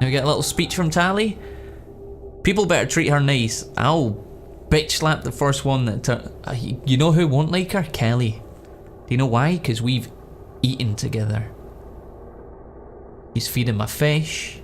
Now we get a little speech from Tally. People better treat her nice. I'll bitch slap the first one that... you know who won't like her? Kelly. Do you know why? Because we've eaten together. He's feeding my fish.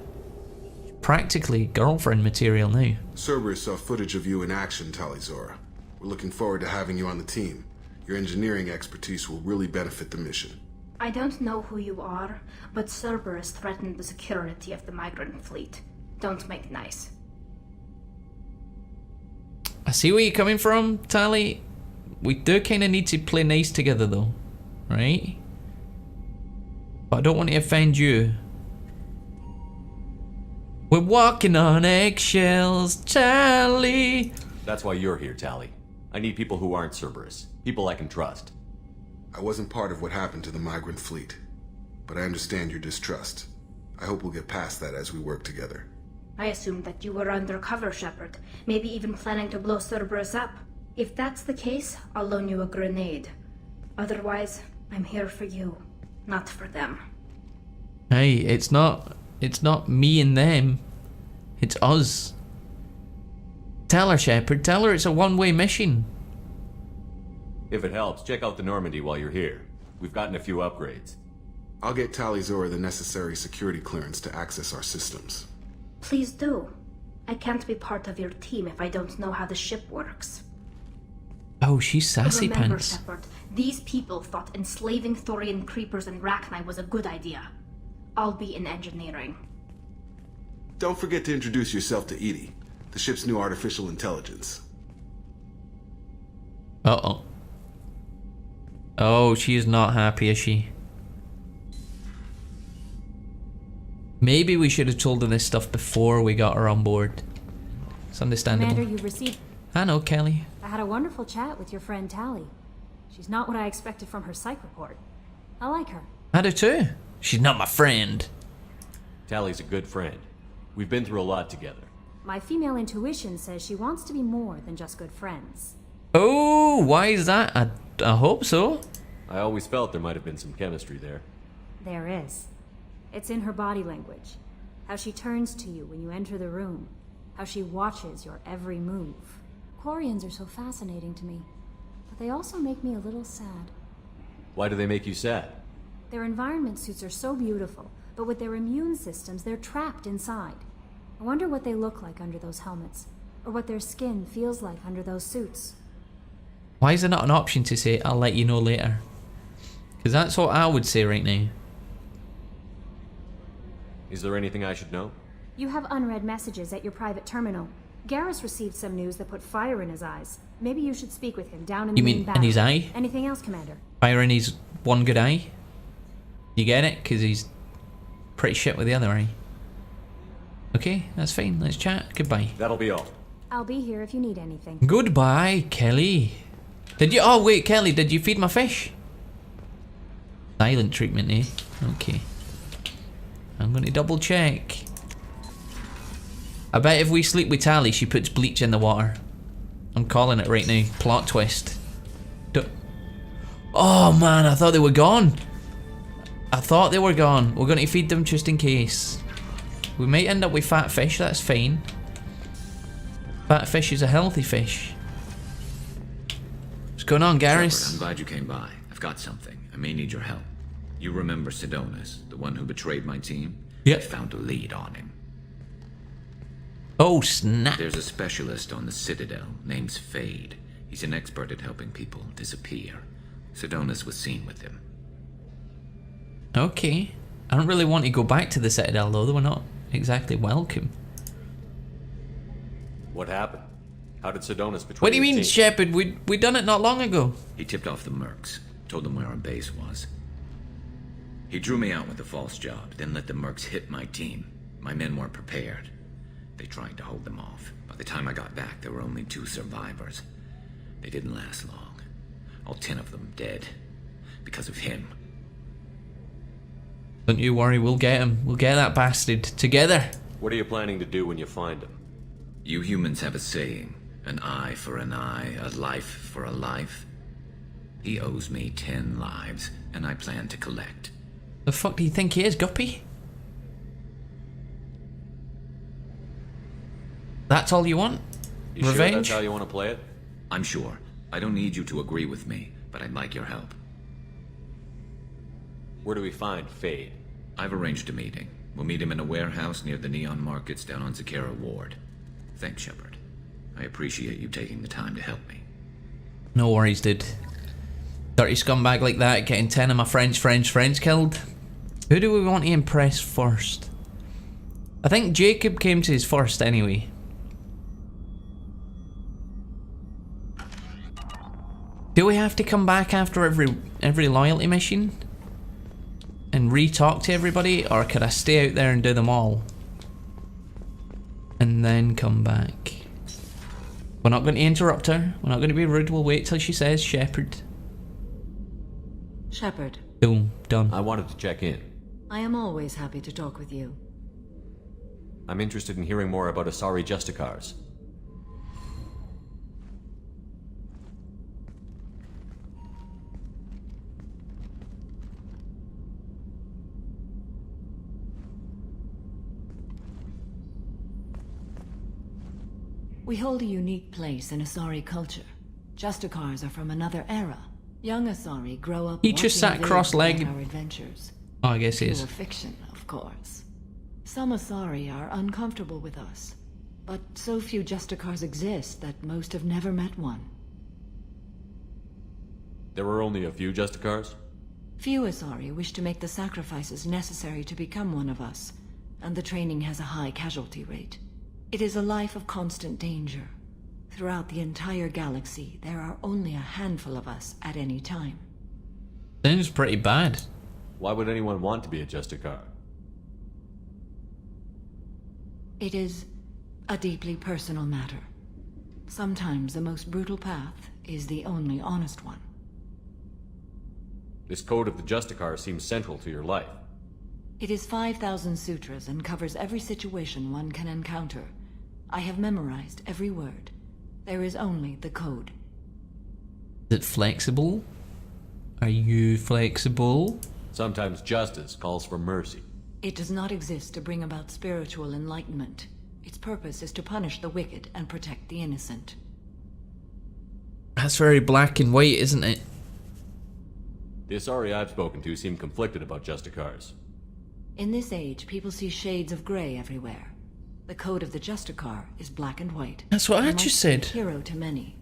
Practically girlfriend material now. Cerberus saw footage of you in action, Talizora. We're looking forward to having you on the team. Your engineering expertise will really benefit the mission. I don't know who you are, but Cerberus threatened the security of the migrant fleet. Don't make nice. I see where you're coming from, Tally. We do kind of need to play nice together though, right? But I don't want to offend you. We're walking on eggshells, Tally. That's why you're here, Tally. I need people who aren't Cerberus. People I can trust. I wasn't part of what happened to the migrant fleet, but I understand your distrust. I hope we'll get past that as we work together. I assumed that you were undercover, Shepard. Maybe even planning to blow Cerberus up. If that's the case, I'll loan you a grenade. Otherwise, I'm here for you, not for them. Hey, it's not me and them. It's us. Tell her, Shepard. Tell her it's a one-way mission. If it helps, check out the Normandy while you're here. We've gotten a few upgrades. I'll get Talizora the necessary security clearance to access our systems. Please do. I can't be part of your team if I don't know how the ship works. Oh, she's sassy Remember, pants. Shepard, these people thought enslaving Thorian creepers and Rachni was a good idea. I'll be in engineering. Don't forget to introduce yourself to Edie, the ship's new artificial intelligence. Uh-oh. Oh, she is not happy, is she? Maybe we should have told her this stuff before we got her on board. It's understandable. Commander, you received... I know, Kelly. I had a wonderful chat with your friend Tally. She's not what I expected from her psych report. I like her. I do too. She's not my friend. Tally's a good friend. We've been through a lot together. My female intuition says she wants to be more than just good friends. Oh, why is that? I hope so. I always felt there might have been some chemistry there. There is. It's in her body language. How she turns to you when you enter the room. How she watches your every move. Quarians are so fascinating to me, but they also make me a little sad. Why do they make you sad? Their environment suits are so beautiful, but with their immune systems, they're trapped inside. I wonder what they look like under those helmets, or what their skin feels like under those suits. Why is there not an option to say, I'll let you know later? Because that's what I would say right now. Is there anything I should know? You have unread messages at your private terminal. Garrus received some news that put fire in his eyes. Maybe you should speak with him down in the main battle. You mean in his eye? Anything else, Commander? Fire in his one good eye? You get it? Because he's pretty shit with the other eye. Okay, that's fine. Let's chat. Goodbye. That'll be all. I'll be here if you need anything. Goodbye, Kelly. Did you... Oh, wait, Kelly, did you feed my fish? Silent treatment, eh? Okay. I'm going to double check. I bet if we sleep with Tally, she puts bleach in the water. I'm calling it right now. Plot twist. Oh, man, I thought they were gone. I thought they were gone. We're going to feed them just in case. We might end up with fat fish, that's fine. Fat fish is a healthy fish. What's going on, Garrus? Shepard, I'm glad you came by. I've got something. I may need your help. You remember Sidonus, the one who betrayed my team? Yep. I found a lead on him. Oh, snap. There's a specialist on the Citadel named Fade. He's an expert at helping people disappear. Sidonus was seen with him. Okay. I don't really want to go back to the Citadel, though. They were not exactly welcome. What happened? How did Sidonus betray What do you your mean, team? Shepard? We done it not long ago. He tipped off the mercs, told them where our base was. He drew me out with a false job, then let the mercs hit my team. My men weren't prepared. They tried to hold them off. By the time I got back, there were only 2 survivors. They didn't last long. All 10 of them dead. Because of him. Don't you worry, we'll get him. We'll get that bastard together. What are you planning to do when you find him? You humans have a saying. An eye for an eye, a life for a life. He owes me 10 lives, and I plan to collect. The fuck do you think he is, Guppy? That's all you want? You sure Revenge? that's how you want to play it? I'm sure. I don't need you to agree with me, but I'd like your help. Where do we find Fade? I've arranged a meeting. We'll meet him in a warehouse near the Neon Markets down on Zakera Ward. Thanks, Shepard. I appreciate you taking the time to help me. No worries, dude. Dirty scumbag like that getting 10 of my friends killed. Who do we want to impress first? I think Jacob came to his first anyway. Do we have to come back after every loyalty mission? And re-talk to everybody? Or could I stay out there and do them all? And then come back. We're not going to interrupt her. We're not going to be rude. We'll wait till she says Shepard. Shepard, Boom. Done. I wanted to check in. I am always happy to talk with you. I'm interested in hearing more about Asari Justicars. We hold a unique place in Asari culture. Justicars are from another era. Young Asari grow up He just watching sat videos cross-legged. about our adventures. Oh, I guess he is. Pure fiction, of course. Some Asari are uncomfortable with us, but so few Justicars exist that most have never met one. There were only a few Justicars? Few Asari wish to make the sacrifices necessary to become one of us, and the training has a high casualty rate. It is a life of constant danger. Throughout the entire galaxy, there are only a handful of us at any time. Sounds pretty bad. Why would anyone want to be a Justicar? It is a deeply personal matter. Sometimes the most brutal path is the only honest one. This code of the Justicar seems central to your life. It is 5,000 sutras and covers every situation one can encounter. I have memorized every word. There is only the code. Is it flexible? Are you flexible? Sometimes justice calls for mercy. It does not exist to bring about spiritual enlightenment. Its purpose is to punish the wicked and protect the innocent. That's very black and white, isn't it? The Asari I've spoken to seem conflicted about Justicars. In this age, people see shades of gray everywhere. The code of the Justicar is black and white. That's what I might just be a said. hero to many,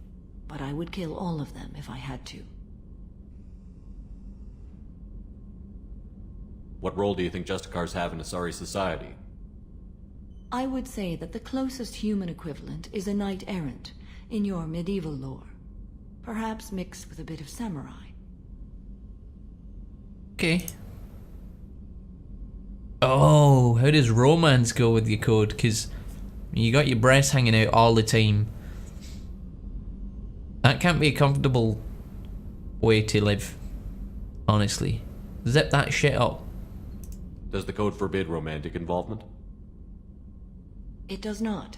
but I would kill all of them if I had to. What role do you think Justicars have in Asari society? I would say that the closest human equivalent is a knight-errant in your medieval lore. Perhaps mixed with a bit of samurai. Okay. Oh, how does romance go with your code? Because you got your breasts hanging out all the time. That can't be a comfortable way to live. Honestly. Zip that shit up. Does the code forbid romantic involvement? It does not.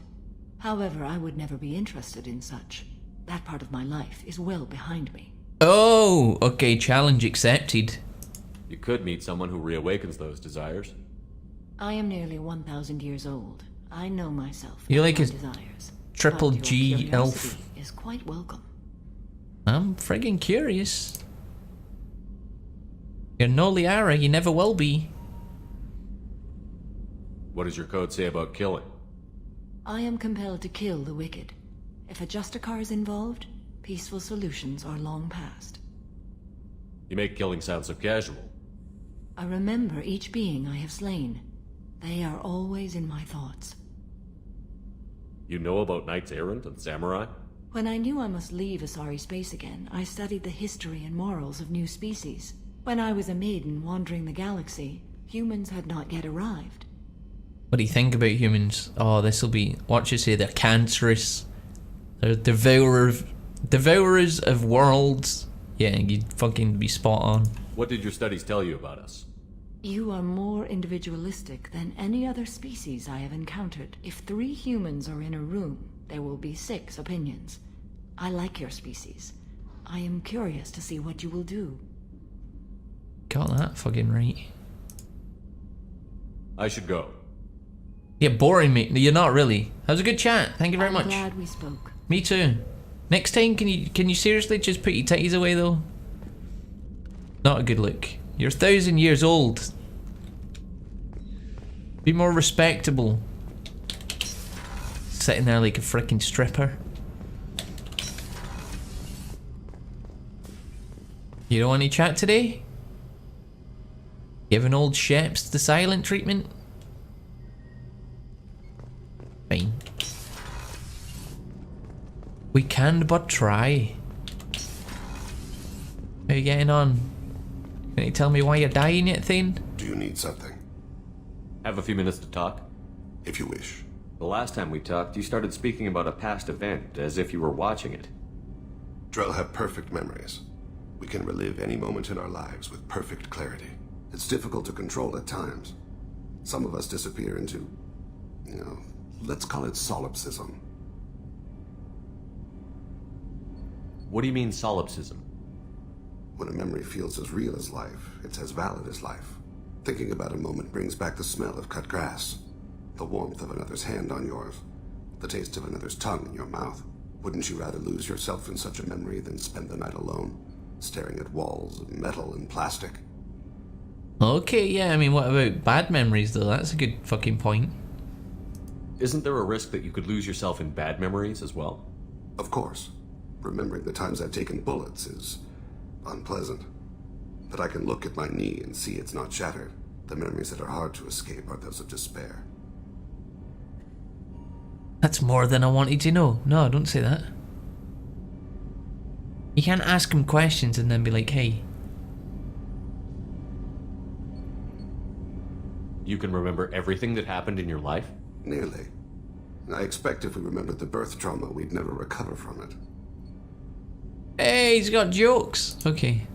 However, I would never be interested in such. That part of my life is well behind me. Oh, okay, challenge accepted. You could meet someone who reawakens those desires. I am nearly 1,000 years old. I know myself. You're and like my a desires. triple But your G elf. curiosity is quite welcome. I'm friggin' curious. You're no Liara, you never will be. What does your code say about killing? I am compelled to kill the wicked. If a Justicar is involved, peaceful solutions are long past. You make killing sound so casual. I remember each being I have slain. They are always in my thoughts. You know about Knights Errant and Samurai? When I knew I must leave Asari space again, I studied the history and morals of new species. When I was a maiden wandering the galaxy, humans had not yet arrived. What do you think about humans? Oh, this'll be... Watch you say they're cancerous. They're devourers of worlds. Yeah, you'd fucking be spot on. What did your studies tell you about us? You are more individualistic than any other species I have encountered. If 3 humans are in a room, there will be 6 opinions. I like your species. I am curious to see what you will do. Got that fucking right. I should go. You're boring me. You're not really. That was a good chat. Thank you very much. I'm glad we spoke. Me too. Next time, can you seriously just put your titties away though? Not a good look. You're 1,000 years old. Be more respectable. Sitting there like a freaking stripper. You don't want any chat today? Giving old Sheps the silent treatment? Fine. We can but try. How are you getting on? Can you tell me why you're dying yet, Thane? Do you need something? Have a few minutes to talk? If you wish. The last time we talked, you started speaking about a past event, as if you were watching it. Drell have perfect memories. We can relive any moment in our lives with perfect clarity. It's difficult to control at times. Some of us disappear into, let's call it solipsism. What do you mean, solipsism? When a memory feels as real as life, it's as valid as life. Thinking about a moment brings back the smell of cut grass, the warmth of another's hand on yours, the taste of another's tongue in your mouth. Wouldn't you rather lose yourself in such a memory than spend the night alone, staring at walls of metal and plastic? Okay, yeah, I mean, what about bad memories though? That's a good fucking point. Isn't there a risk that you could lose yourself in bad memories as well? Of course. Remembering the times I've taken bullets is unpleasant. But I can look at my knee and see it's not shattered. The memories that are hard to escape are those of despair. That's more than I wanted to know. No, don't say that. You can't ask him questions and then be like, hey. You can remember everything that happened in your life? Nearly. I expect if we remembered the birth trauma, we'd never recover from it. Hey, he's got jokes. Okay.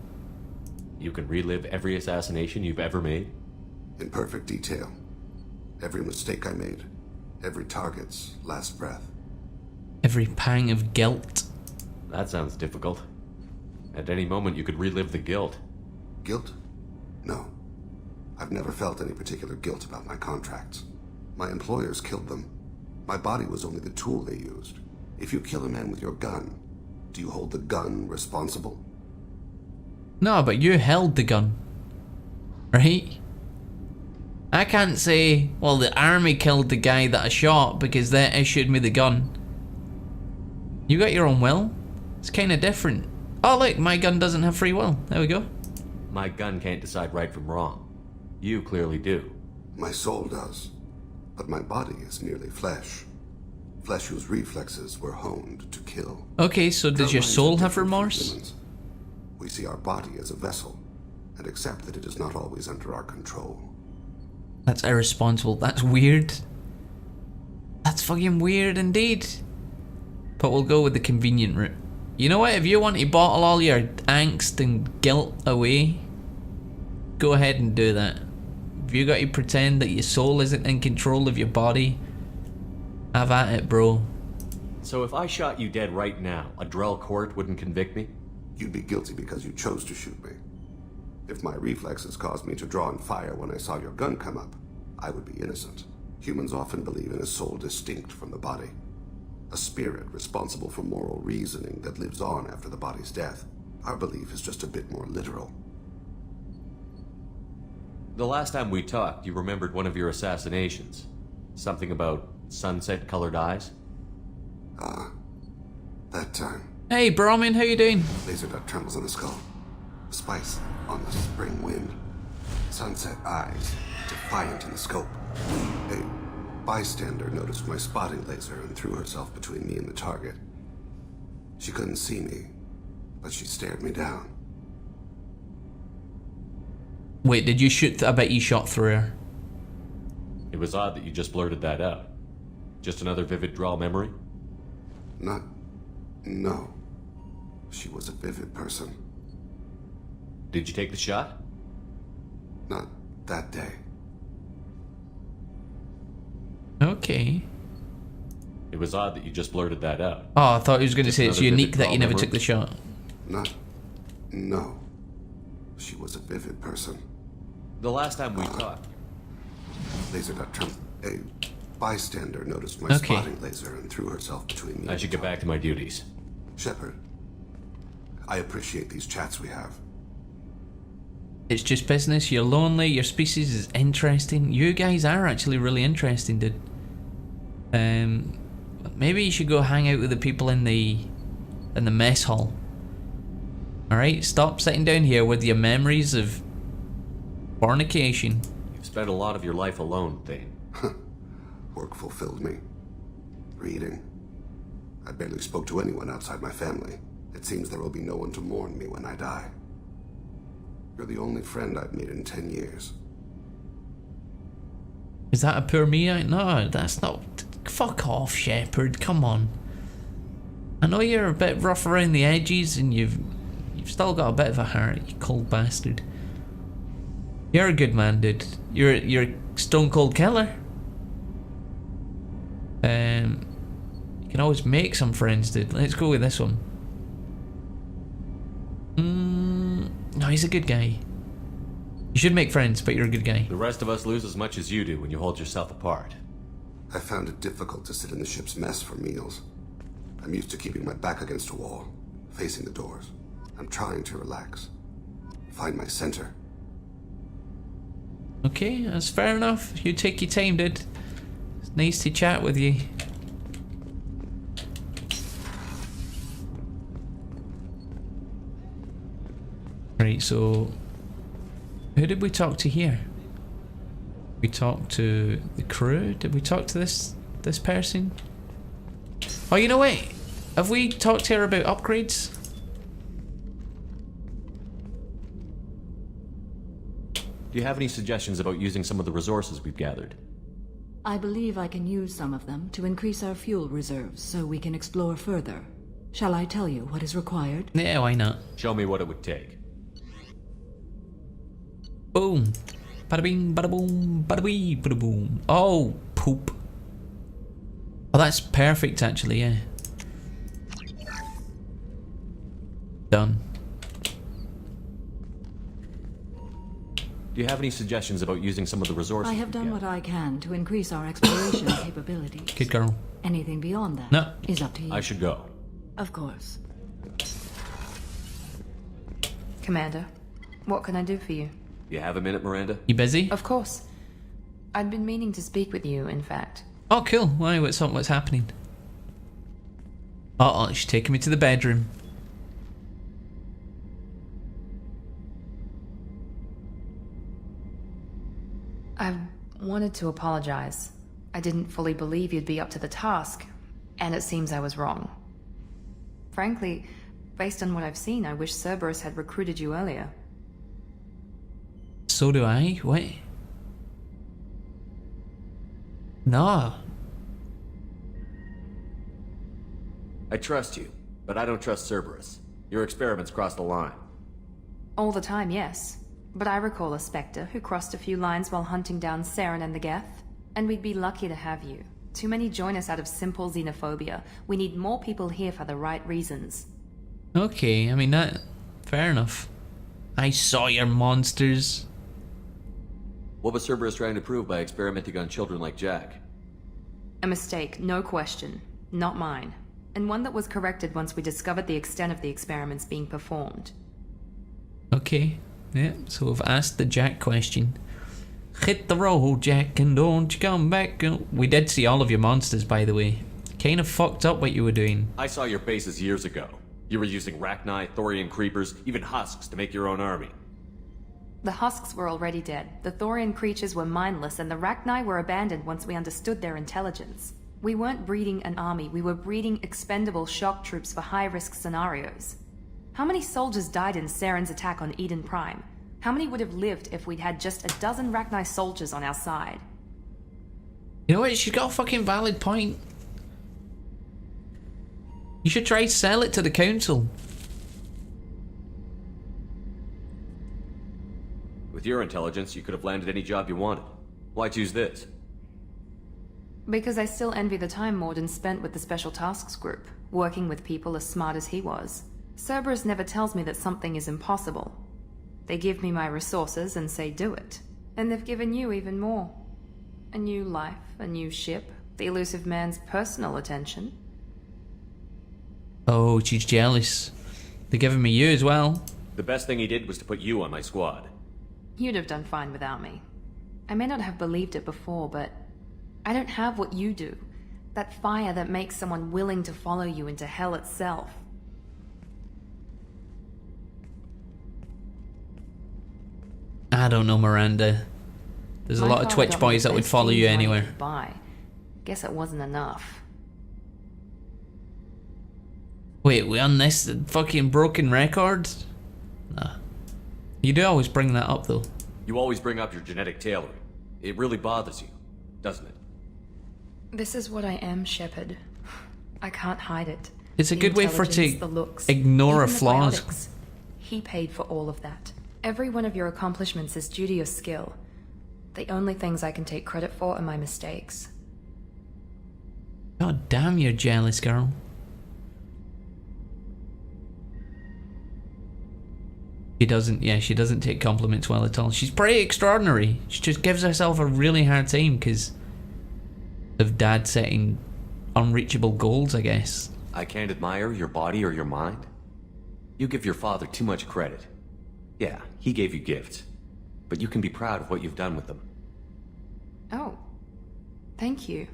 You can relive every assassination you've ever made? In perfect detail. Every mistake I made. Every target's last breath. Every pang of guilt. That sounds difficult. At any moment you could relive the guilt. Guilt? No. I've never felt any particular guilt about my contracts. My employers killed them. My body was only the tool they used. If you kill a man with your gun, do you hold the gun responsible? No, but you held the gun. Right? I can't say, well, the army killed the guy that I shot because they issued me the gun. You got your own will. It's kind of different. Oh, look, my gun doesn't have free will. There we go. My gun can't decide right from wrong. You clearly do. My soul does. But my body is merely flesh. Flesh whose reflexes were honed to kill. Okay, so does your Our minds soul are have different from remorse? humans. We see our body as a vessel, and accept that it is not always under our control. That's irresponsible. That's weird. That's fucking weird indeed. But we'll go with the convenient route. You know what? If you want to bottle all your angst and guilt away, go ahead and do that. If you got to pretend that your soul isn't in control of your body, have at it, bro. So if I shot you dead right now, a Drell court wouldn't convict me? You'd be guilty because you chose to shoot me. If my reflexes caused me to draw and fire when I saw your gun come up, I would be innocent. Humans often believe in a soul distinct from the body. A spirit responsible for moral reasoning that lives on after the body's death. Our belief is just a bit more literal. The last time we talked, you remembered one of your assassinations. Something about sunset-colored eyes? That time, Hey, Brahmin, how you doing? laser dot trembles on the skull. Spice on the spring wind. Sunset eyes, defiant in the scope. A bystander noticed my spotting laser and threw herself between me and the target. She couldn't see me, but she stared me down. Wait, did you shoot? I bet you shot through her. It was odd that you just blurted that out. Just another vivid Drell memory? No. She was a vivid person. Did you take the shot? Not that day. Okay. It was odd that you just blurted that out. Oh, I thought he was going to Just say it's another unique vivid that you never memory? took the shot. No. She was a vivid person. The last time we talked, Laser dot tremble. A bystander noticed my Okay. spotting laser and threw herself between me. I should get back to my duties. Shepard, I appreciate these chats we have. It's just business. You're lonely. Your species is interesting. You guys are actually really interesting, dude. Maybe you should go hang out with the people in the mess hall. All right, stop sitting down here with your memories of fornication. You've spent a lot of your life alone, Thane. Work fulfilled me. Reading. I barely spoke to anyone outside my family. It seems there will be no one to mourn me when I die. You're the only friend I've made in 10 years. Is that a poor me? No, that's not. Fuck off, Shepard. Come on. I know you're a bit rough around the edges, and you've still got a bit of a heart, you cold bastard. You're a good man, dude. You're a stone cold killer. You can always make some friends, dude. Let's go with this one. No, he's a good guy. You should make friends, but you're a good guy. The rest of us lose as much as you do when you hold yourself apart. I found it difficult to sit in the ship's mess for meals. I'm used to keeping my back against a wall, facing the doors. I'm trying to relax. Find my center. Okay, that's fair enough. You take your time, dude. It's nice to chat with you. Right, so who did we talk to here? We talked to the crew? Did we talk to this person? Oh, you know what? Have we talked to her about upgrades? Do you have any suggestions about using some of the resources we've gathered? I believe I can use some of them to increase our fuel reserves so we can explore further. Shall I tell you what is required? Yeah, why not? Show me what it would take. Boom. Bada bing, bada boom, bada wee, bada boom. Oh, poop. Oh, that's perfect actually, yeah. Done. Do you have any suggestions about using some of the resources? I have done what I can to increase our exploration capabilities. Good girl. Anything beyond that No. is up to you. I should go. Of course. Commander, what can I do for you? You have a minute, Miranda? You busy? Of course. I'd been meaning to speak with you, in fact. Oh, cool. Why? What's up? What's happening? Oh, she's taking me to the bedroom. I wanted to apologize. I didn't fully believe you'd be up to the task, and it seems I was wrong. Frankly, based on what I've seen, I wish Cerberus had recruited you earlier. So do I. What? No. I trust you, but I don't trust Cerberus. Your experiments crossed the line. All the time, yes. But I recall a Spectre who crossed a few lines while hunting down Saren and the Geth. And we'd be lucky to have you. Too many join us out of simple xenophobia. We need more people here for the right reasons. Okay, I mean that. Fair enough. I saw your monsters. What was Cerberus trying to prove by experimenting on children like Jack? A mistake, no question. Not mine. And one that was corrected once we discovered the extent of the experiments being performed. Okay. Yeah, so we've asked the Jack question. Hit the road, Jack, and don't you come back. We did see all of your monsters, by the way. Kind of fucked up what you were doing. I saw your bases years ago. You were using Rachni, Thorian creepers, even husks to make your own army. The husks were already dead, the Thorian creatures were mindless, and the Rachni were abandoned once we understood their intelligence. We weren't breeding an army, we were breeding expendable shock troops for high-risk scenarios. How many soldiers died in Saren's attack on Eden Prime? How many would have lived if we'd had just a dozen Rachni soldiers on our side? You know what? She's got a fucking valid point. You should try to sell it to the council. With your intelligence, you could have landed any job you wanted. Why choose this? Because I still envy the time Morden spent with the Special Tasks Group, working with people as smart as he was. Cerberus never tells me that something is impossible. They give me my resources and say do it. And they've given you even more. A new life, a new ship, the elusive man's personal attention. Oh, she's jealous. They're giving me you as well. The best thing he did was to put you on my squad. You'd have done fine without me. I may not have believed it before, but I don't have what you do. That fire that makes someone willing to follow you into hell itself. I don't know, Miranda. There's a lot of My Twitch father got me boys the that would best follow you jeans money anywhere. could buy. Guess it wasn't enough. Wait, we on this fucking broken record? Nah. You do always bring that up though. You always bring up your genetic tailoring. It really bothers you, doesn't it? This is what I am, Shepard. I can't hide it. It's a The good way for her intelligence, to the looks, ignore her even the flaws. biotics. He paid for all of that. Every one of your accomplishments is due to your skill. The only things I can take credit for are my mistakes. God damn, you're jealous, girl. She doesn't take compliments well at all. She's pretty extraordinary. She just gives herself a really hard time because of Dad setting unreachable goals, I guess. I can't admire your body or your mind. You give your father too much credit. Yeah, he gave you gifts, but you can be proud of what you've done with them. Oh, thank you.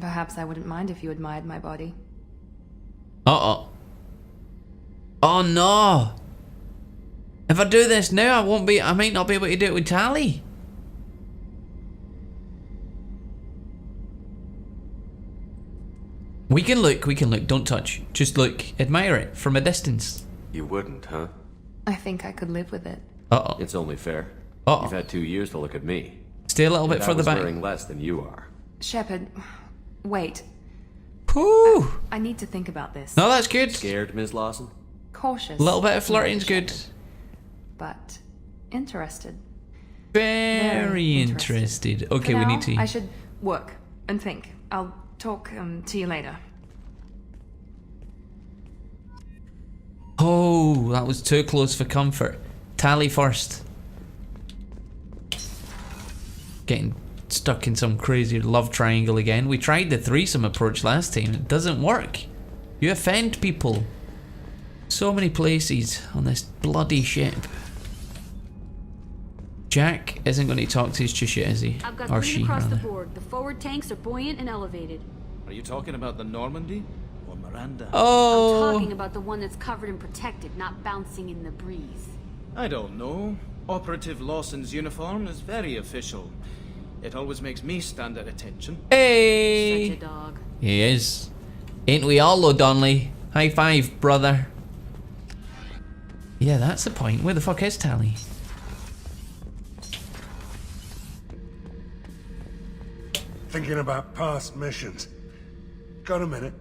Perhaps I wouldn't mind if you admired my body. Uh-oh. Oh no! If I do this now, I might not be able to do it with Tali. We can look, don't touch. Just look, admire it from a distance. You wouldn't, huh? I think I could live with it. Uh-oh. It's only fair. Uh-oh. You've had 2 years to look at me. Stay a little bit And I further was back. wearing less than you are. Shepard, wait. Whew. I need to think about this. No, that's good. Scared, Ms. Lawson? Cautious. A little bit of flirting's good. But interested. Very interested. Okay, For we now, need to. I should work and think. I'll talk to you later. Oh, that was too close for comfort. Tali first. Getting stuck in some crazy love triangle again. We tried the threesome approach last time. It doesn't work. You offend people. So many places on this bloody ship. Jack isn't going to talk to his just yet, is he? I've got Or green she, across rather. the board. The forward tanks are buoyant and elevated. Are you talking about the Normandy or Miranda? I'm Oh, talking about the one that's covered and protected, not bouncing in the breeze. I don't know. Operative Lawson's uniform is very official. It always makes me stand at attention. hey! Such a dog. He is. Ain't we all, though, Donnelly? High five, brother. Yeah, that's the point. Where the fuck is Tali? Thinking about past missions. Got a minute?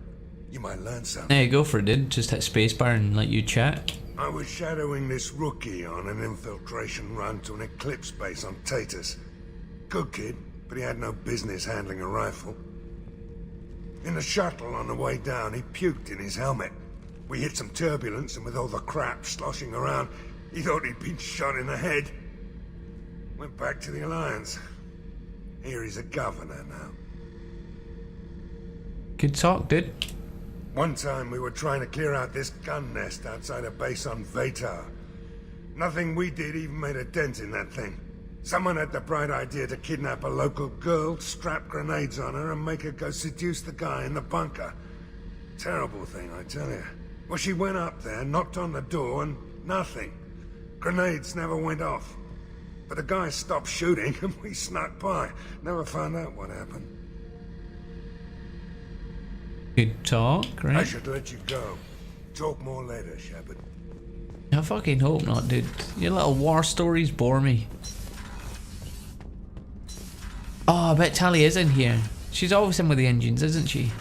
You might learn something. There you go for it, dude. Just hit spacebar and let you chat. I was shadowing this rookie on an infiltration run to an Eclipse base on Tatus. Good kid, but he had no business handling a rifle. In the shuttle on the way down, he puked in his helmet. We hit some turbulence, and with all the crap sloshing around, he thought he'd been shot in the head. Went back to the Alliance. Here he's a governor now. Good talk, dude. One time we were trying to clear out this gun nest outside a base on Vatar. Nothing we did even made a dent in that thing. Someone had the bright idea to kidnap a local girl, strap grenades on her, and make her go seduce the guy in the bunker. Terrible thing, I tell you. Well, she went up there, knocked on the door, and nothing. Grenades never went off. But the guy stopped shooting, and we snuck by. Never found out what happened. Good talk, I right? should let you go. Talk more later, Shepard. I fucking hope not, dude. Your little war stories bore me. Oh, I bet Tali is in here. She's always in with the engines, isn't she?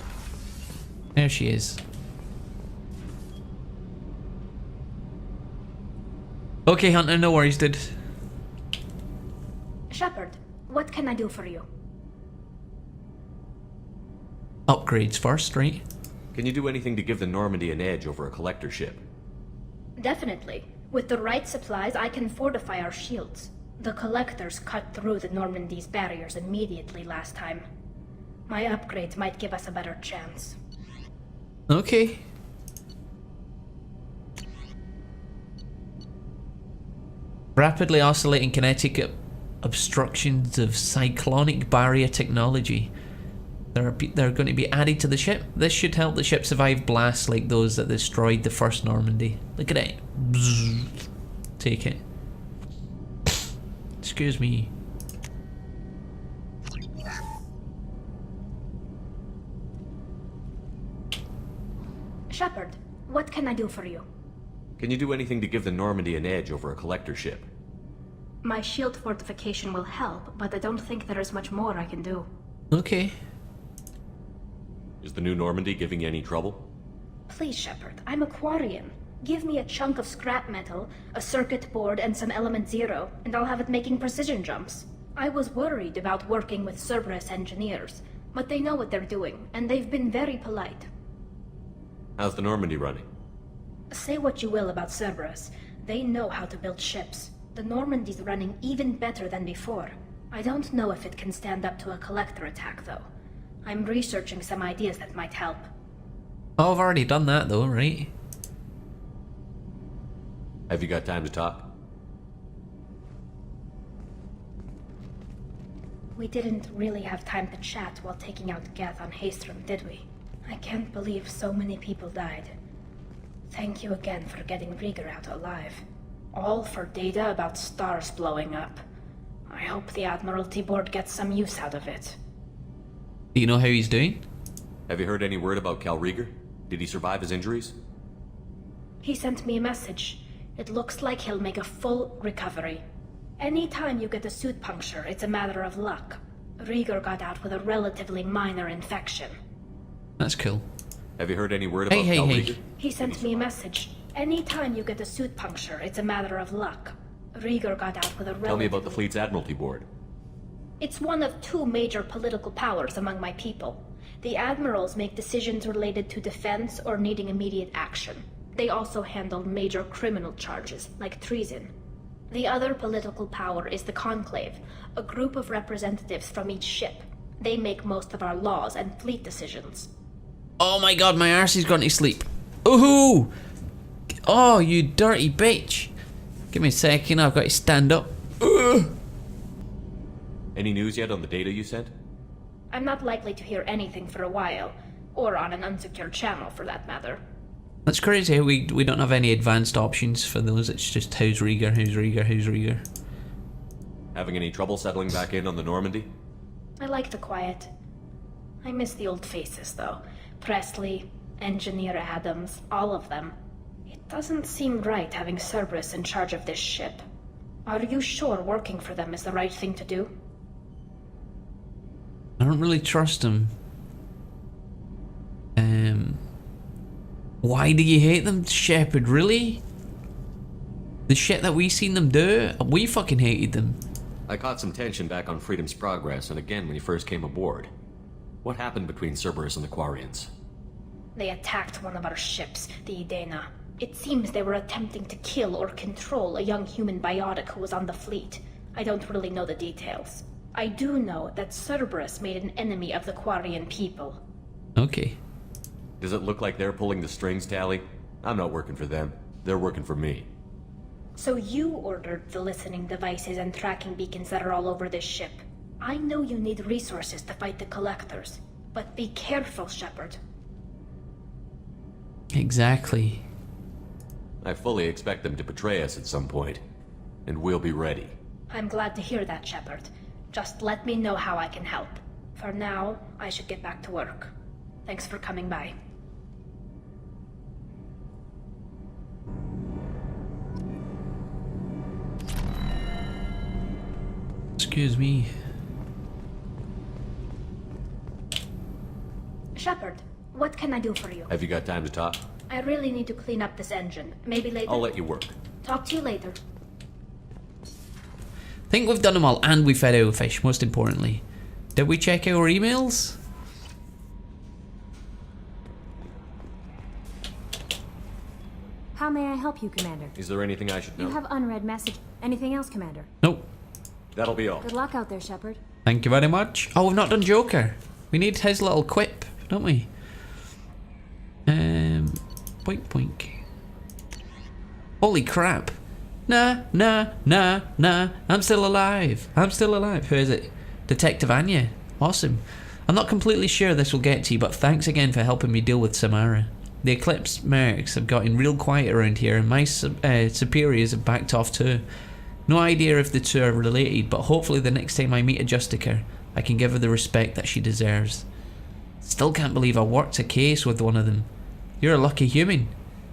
There she is. Okay, Hunter, no worries, dude. Shepard, what can I do for you? Upgrades first, right? Can you do anything to give the Normandy an edge over a collector ship? Definitely. With the right supplies, I can fortify our shields. The Collectors cut through the Normandy's barriers immediately last time. My upgrades might give us a better chance. Okay. Rapidly oscillating kinetic obstructions of cyclonic barrier technology. They're going to be added to the ship. This should help the ship survive blasts like those that destroyed the first Normandy. Look at it. Bzzz. Take it. Excuse me. Shepard, what can I do for you? Can you do anything to give the Normandy an edge over a collector ship? My shield fortification will help, but I don't think there is much more I can do. Okay. Is the new Normandy giving you any trouble? Please, Shepard, I'm a Quarian. Give me a chunk of scrap metal, a circuit board, and some element zero, and I'll have it making precision jumps. I was worried about working with Cerberus engineers, but they know what they're doing, and they've been very polite. How's the Normandy running? Say what you will about Cerberus, they know how to build ships. The Normandy's running even better than before. I don't know if it can stand up to a collector attack, though. I'm researching some ideas that might help. Oh, I've already done that, though, right? Have you got time to talk? We didn't really have time to chat while taking out Geth on Haestrom, did we? I can't believe so many people died. Thank you again for getting Rieger out alive. All for data about stars blowing up. I hope the Admiralty Board gets some use out of it. Do you know how he's doing? Have you heard any word about Cal Rieger? Did he survive his injuries? He sent me a message. It looks like he'll make a full recovery. Anytime you get a suit puncture, it's a matter of luck. Rieger got out with a relatively minor infection. That's cool. Have you heard any word about Cal Rieger? He sent me a message. Anytime you get a suit puncture, it's a matter of luck. Rieger got out with a relatively... Tell me about the fleet's Admiralty Board. It's one of two major political powers among my people. The admirals make decisions related to defense or needing immediate action. They also handle major criminal charges, like treason. The other political power is the Conclave, a group of representatives from each ship. They make most of our laws and fleet decisions. Oh my god, my arse is going to sleep. Ooh! Oh, you dirty bitch. Give me a second, I've got to stand up. Ugh. Any news yet on the data you sent? I'm not likely to hear anything for a while, or on an unsecured channel for that matter. That's crazy how we don't have any advanced options for those. It's just who's Rieger, who's Rieger, who's Rieger. Having any trouble settling back in on the Normandy? I like the quiet. I miss the old faces, though. Presley, Engineer Adams, all of them. It doesn't seem right having Cerberus in charge of this ship. Are you sure working for them is the right thing to do? I don't really trust him. Why do you hate them, Shepard? Really? The shit that we seen them do? We fucking hated them. I caught some tension back on Freedom's Progress and again when you first came aboard. What happened between Cerberus and the Quarians? They attacked one of our ships, the Idena. It seems they were attempting to kill or control a young human biotic who was on the fleet. I don't really know the details. I do know that Cerberus made an enemy of the Quarian people. Okay. Does it look like they're pulling the strings, Tally? I'm not working for them. They're working for me. So you ordered the listening devices and tracking beacons that are all over this ship. I know you need resources to fight the Collectors, but be careful, Shepard. Exactly. I fully expect them to betray us at some point, and we'll be ready. I'm glad to hear that, Shepard. Just let me know how I can help. For now, I should get back to work. Thanks for coming by. Excuse me. Shepard, what can I do for you? Have you got time to talk? I really need to clean up this engine. Maybe later? I'll let you work. Talk to you later. Think we've done them all, and we fed our fish, most importantly. Did we check our emails? How may I help you, Commander? Is there anything I should know? You have unread message. Anything else, Commander? Nope. That'll be all. Good luck out there, Shepard. Thank you very much. Oh, we've not done Joker. We need his little quip, don't we? Boink boink. Holy crap. Nah. I'm still alive. Who is it? Detective Anya. Awesome. I'm not completely sure this will get to you, but thanks again for helping me deal with Samara. The Eclipse mercs have gotten real quiet around here, and my superiors have backed off too. No idea if the two are related, but hopefully the next time I meet a Justica, I can give her the respect that she deserves. Still can't believe I worked a case with one of them. You're a lucky human.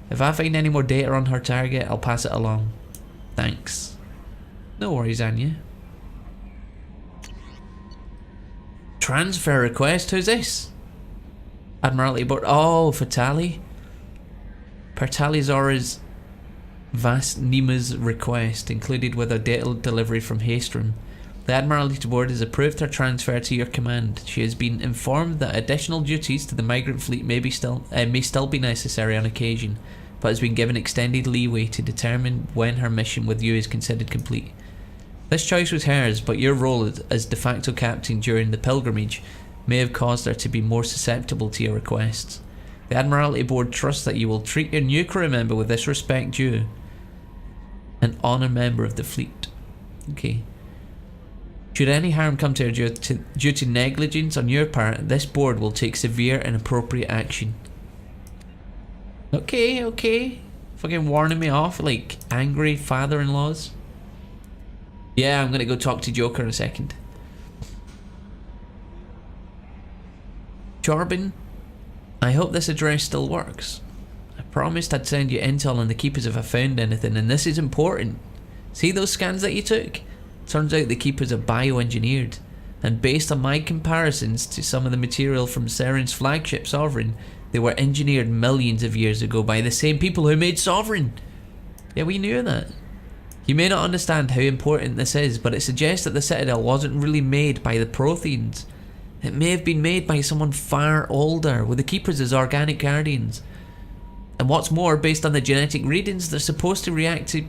If I find any more data on her target, I'll pass it along. Thanks. No worries, Anya. Transfer request? Who's this? Admiralty Board. Oh, for Tali. Per Tali Zora's vast Nima's request, included with a data delivery from Haestrom. The Admiralty Board has approved her transfer to your command. She has been informed that additional duties to the migrant fleet may still be necessary on occasion, but has been given extended leeway to determine when her mission with you is considered complete. This choice was hers, but your role as de facto captain during the pilgrimage may have caused her to be more susceptible to your requests. The Admiralty Board trusts that you will treat your new crew member with this respect due, an honoured member of the fleet. Okay. Should any harm come to her due to negligence on your part, this board will take severe and appropriate action. Okay. Fucking warning me off like angry father-in-laws. Yeah, I'm gonna go talk to Joker in a second. Jorbin, I hope this address still works. I promised I'd send you intel on the Keepers if I found anything, and this is important. See those scans that you took? Turns out the Keepers are bioengineered, and based on my comparisons to some of the material from Saren's flagship Sovereign, they were engineered millions of years ago by the same people who made Sovereign. Yeah, we knew that. You may not understand how important this is, but it suggests that the Citadel wasn't really made by the Protheans. It may have been made by someone far older, with the Keepers as organic guardians. And what's more, based on the genetic readings, they're supposed to react to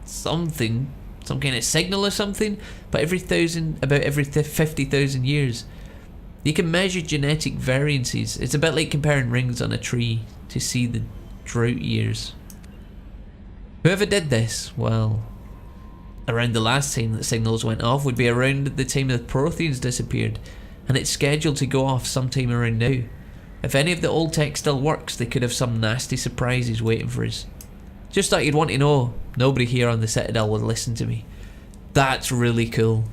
something, some kind of signal or something, but about every 50,000 years. You can measure genetic variances. It's a bit like comparing rings on a tree to see the drought years. Whoever did this, well, around the last time that signals went off would be around the time the Protheans disappeared, and it's scheduled to go off sometime around now. If any of the old tech still works, they could have some nasty surprises waiting for us. Just thought you'd want to know. Nobody here on the Citadel would listen to me. That's really cool.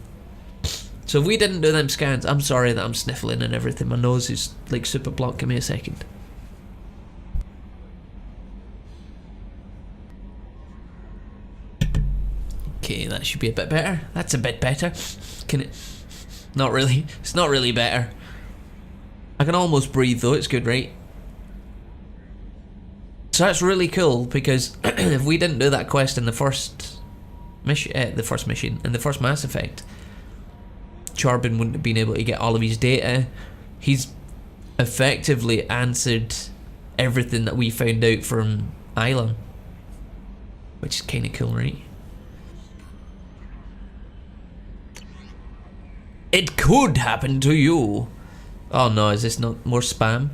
So if we didn't do them scans, I'm sorry that I'm sniffling and everything. My nose is like super blocked. Give me a second. Okay, that should be a bit better. That's a bit better. Can it? Not really. It's not really better. I can almost breathe though. It's good, right? So that's really cool because if we didn't do that quest in the first mission, in the first Mass Effect, Charbin wouldn't have been able to get all of his data. He's effectively answered everything that we found out from Isla, which is kind of cool, right? It could happen to you. Oh no, is this not more spam?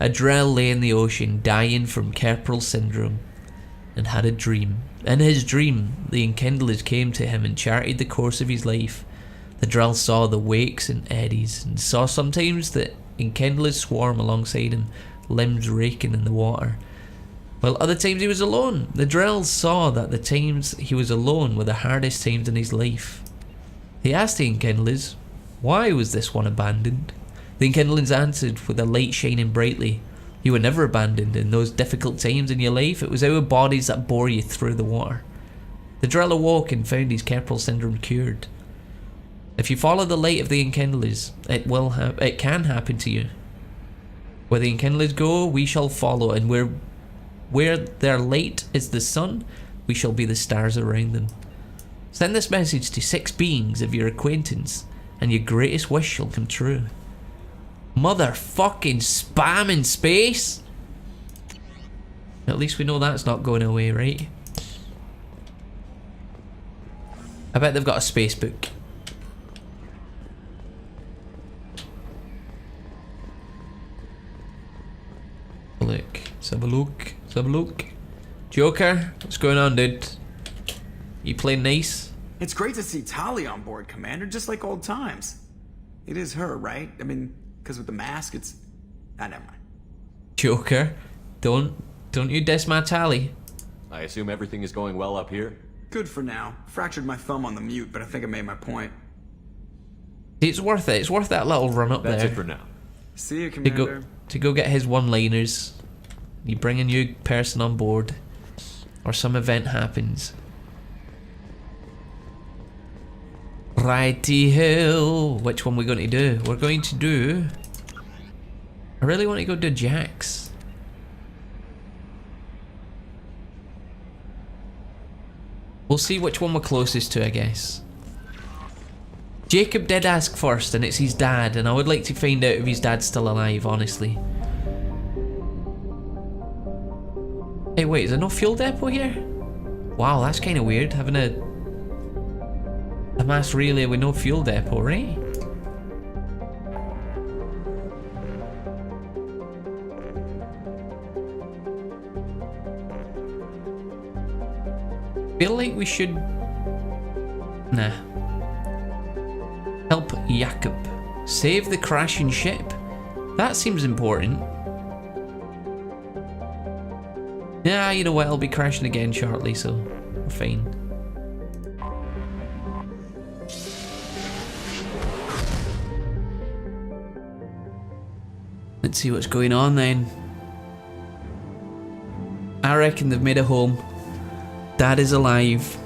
Adrel lay in the ocean, dying from Kerperal syndrome, and had a dream. In his dream, the Enkindlers came to him and charted the course of his life. Adrel saw the wakes and eddies, and saw sometimes the Enkindlers swarm alongside him, limbs raking in the water, while other times he was alone. The Drell saw that the times he was alone were the hardest times in his life. He asked the Enkindlers, why was this one abandoned? The Enkindlers answered with a light shining brightly, you were never abandoned in those difficult times in your life. It was our bodies that bore you through the water. The Drell awoke and found his Kerperal syndrome cured. If you follow the light of the Enkindlers, it can happen to you. Where the Enkindlers go, we shall follow, and where their light is the sun, we shall be the stars around them. Send this message to 6 beings of your acquaintance, and your greatest wish shall come true. Motherfucking spam in space! At least we know that's not going away, right? I bet they've got a space book. look. Let's have a look. Let's have a look. Joker, what's going on, dude? You playing nice? It's great to see Tali on board, Commander, just like old times. It is her, right? I mean, because with the mask, it's... Ah, never mind. Joker, don't you diss my Tali. I assume everything is going well up here? Good for now. Fractured my thumb on the mute, but I think I made my point. It's worth it. It's worth that little run up there. That's it for now. See you, Commander. To go get his one-liners. You bring a new person on board, or some event happens. Righty-ho. Which one are we going to do? We're going to do... I really want to go to Jax. We'll see which one we're closest to, I guess. Jacob did ask first, and it's his dad, and I would like to find out if his dad's still alive, honestly. Hey, wait, is there no fuel depot here? Wow, that's kind of weird, having a mass relay with no fuel depot, right? Feel like we should... Nah. Help Jakob. Save the crashing ship. That seems important. Yeah, you know what, I'll be crashing again shortly, so we're fine. Let's see what's going on then. I reckon they've made a home. Dad is alive.